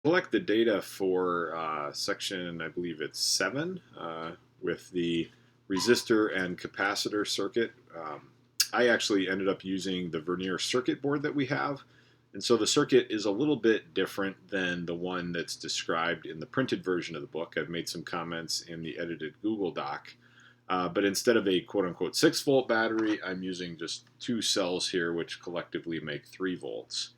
Collect the data for section, I believe it's 7, with the resistor and capacitor circuit. I actually ended up using the Vernier circuit board that we have. And so the circuit is a little bit different than the one that's described in the printed version of the book. I've made some comments in the edited Google Doc. But instead of a quote-unquote 6-volt battery, I'm using just 2 cells here, which collectively make 3 volts.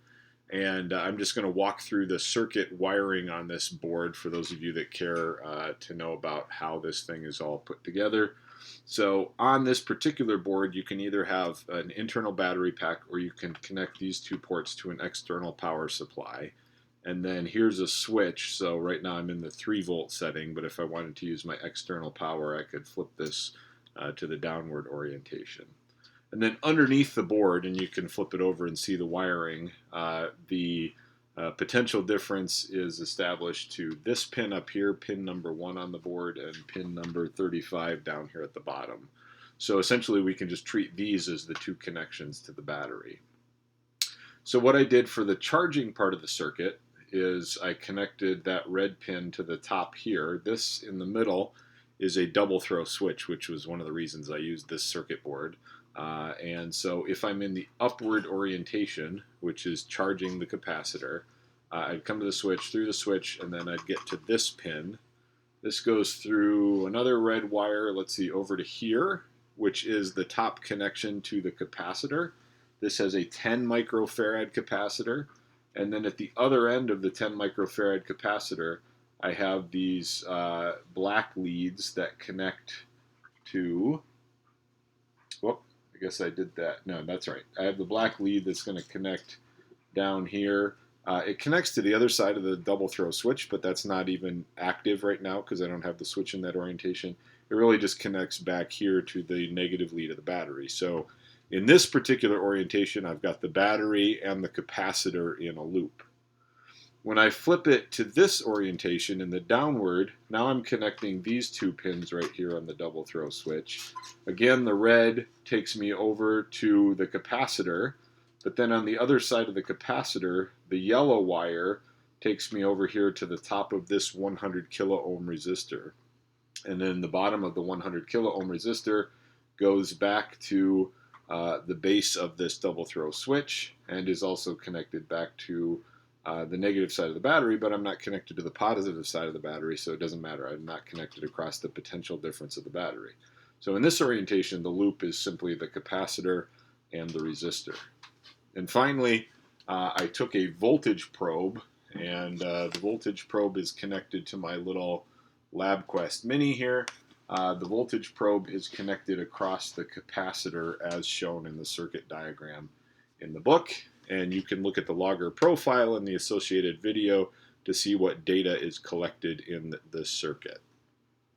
And I'm just going to walk through the circuit wiring on this board for those of you that care to know about how this thing is all put together. So on this particular board, you can either have an internal battery pack or you can connect these 2 ports to an external power supply. And then here's a switch. So right now I'm in the 3-volt setting, but if I wanted to use my external power, I could flip this to the downward orientation. And then underneath the board, and you can flip it over and see the wiring, the potential difference is established to this pin up here, pin number 1 on the board, and pin number 35 down here at the bottom. So essentially we can just treat these as the 2 connections to the battery. So what I did for the charging part of the circuit is I connected that red pin to the top here. This in the middle is a double throw switch, which was one of the reasons I used this circuit board. And so if I'm in the upward orientation, which is charging the capacitor, I'd come to the switch, through the switch, and then I'd get to this pin. This goes through another red wire, let's see, over to here, which is the top connection to the capacitor. This has a 10 microfarad capacitor. And then at the other end of the 10 microfarad capacitor, I have these black leads that connect to, whoop, I guess I did that. No, that's right. I have the black lead that's going to connect down here. It connects to the other side of the double throw switch, but that's not even active right now because I don't have the switch in that orientation. It really just connects back here to the negative lead of the battery. So in this particular orientation, I've got the battery and the capacitor in a loop. When I flip it to this orientation in the downward, now I'm connecting these 2 pins right here on the double throw switch. Again, the red takes me over to the capacitor, but then on the other side of the capacitor, the yellow wire takes me over here to the top of this 100 kilo ohm resistor. And then the bottom of the 100 kilo ohm resistor goes back to the base of this double throw switch and is also connected back to the negative side of the battery, but I'm not connected to the positive side of the battery, so it doesn't matter. I'm not connected across the potential difference of the battery. So in this orientation, the loop is simply the capacitor and the resistor. And finally, I took a voltage probe, and the voltage probe is connected to my little LabQuest Mini here. The voltage probe is connected across the capacitor as shown in the circuit diagram in the book, and you can look at the logger profile and the associated video to see what data is collected in this circuit.